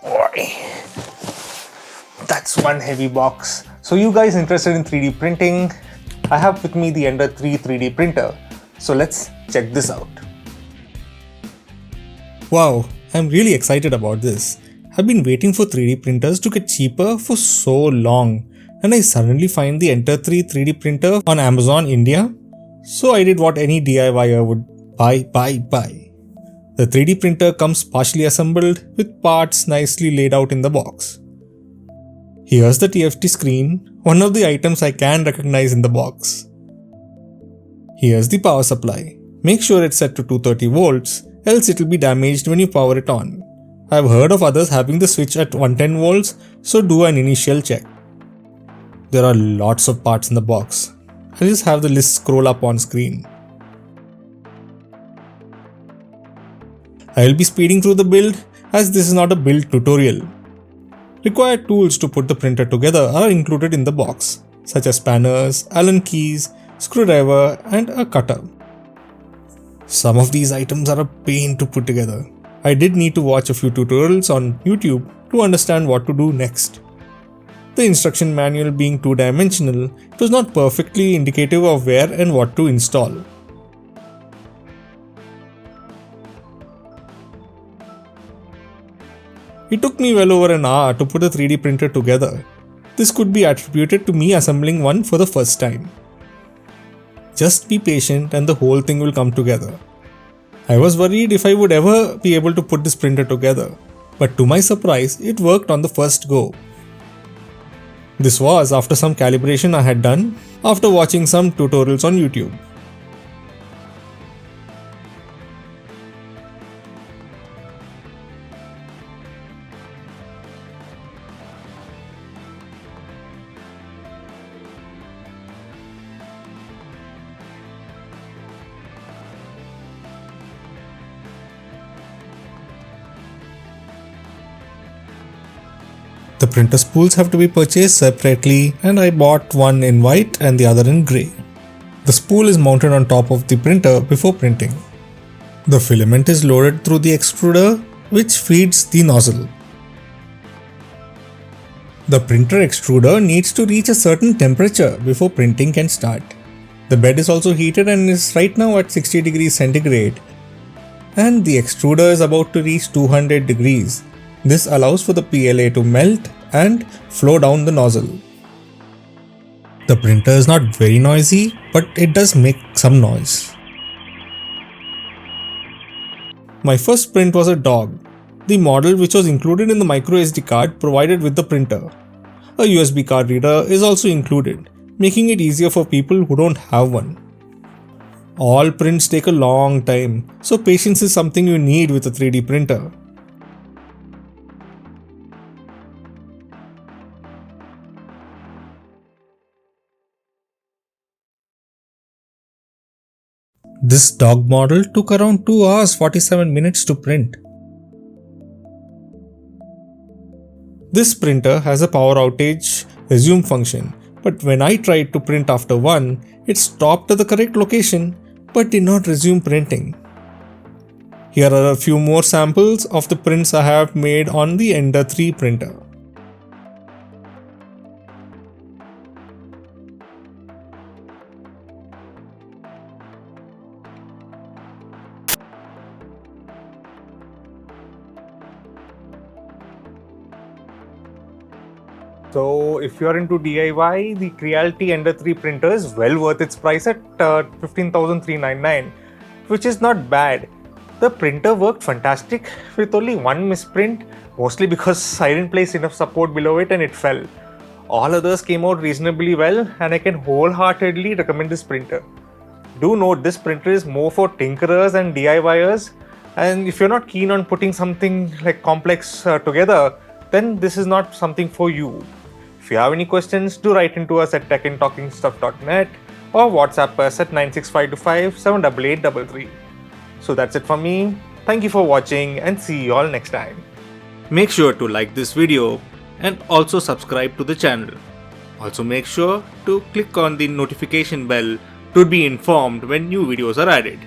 Boy, that's one heavy box. So you guys interested in 3D printing? I have with me the Ender 3 3D printer. So let's check this out. Wow, I'm really excited about this. I've been waiting for 3D printers to get cheaper for so long, and I suddenly find the Ender 3 3D printer on Amazon India. So I did what any DIYer would buy. The 3D printer comes partially assembled with parts nicely laid out in the box. Here's the TFT screen, one of the items I can recognize in the box. Here's the power supply. Make sure it's set to 230 volts, else it will be damaged when you power it on. I've heard of others having the switch at 110 volts, so do an initial check. There are lots of parts in the box. I'll just have the list scroll up on screen. I'll be speeding through the build as this is not a build tutorial. Required tools to put the printer together are included in the box, such as spanners, Allen keys, screwdriver, and a cutter. Some of these items are a pain to put together. I did need to watch a few tutorials on YouTube to understand what to do next. The instruction manual being two-dimensional, it was not perfectly indicative of where and what to install. It took me well over an hour to put a 3D printer together. This could be attributed to me assembling one for the first time. Just be patient and the whole thing will come together. I was worried if I would ever be able to put this printer together, but to my surprise, it worked on the first go. This was after some calibration I had done after watching some tutorials on YouTube. The printer spools have to be purchased separately, and I bought one in white and the other in grey. The spool is mounted on top of the printer before printing. The filament is loaded through the extruder, which feeds the nozzle. The printer extruder needs to reach a certain temperature before printing can start. The bed is also heated and is right now at 60 degrees centigrade, and the extruder is about to reach 200 degrees. This allows for the PLA to melt and flow down the nozzle. The printer is not very noisy, but it does make some noise. My first print was a dog, the model which was included in the microSD card provided with the printer. A USB card reader is also included, making it easier for people who don't have one. All prints take a long time, so patience is something you need with a 3D printer. This dog model took around 2 hours 47 minutes to print. This printer has a power outage resume function, but when I tried to print after one, it stopped at the correct location but did not resume printing. Here are a few more samples of the prints I have made on the Ender 3 printer. So if you are into DIY, the Creality Ender 3 printer is well worth its price at 15,399, which is not bad. The printer worked fantastic with only one misprint, mostly because I didn't place enough support below it and it fell. All others came out reasonably well, and I can wholeheartedly recommend this printer. Do note, this printer is more for tinkerers and DIYers, and if you're not keen on putting something like complex together, then this is not something for you. If you have any questions, do write into us at techandtalkingstuff.net or WhatsApp us at 96525 78833. So that's it from me. Thank you for watching and see you all next time. Make sure to like this video and also subscribe to the channel. Also make sure to click on the notification bell to be informed when new videos are added.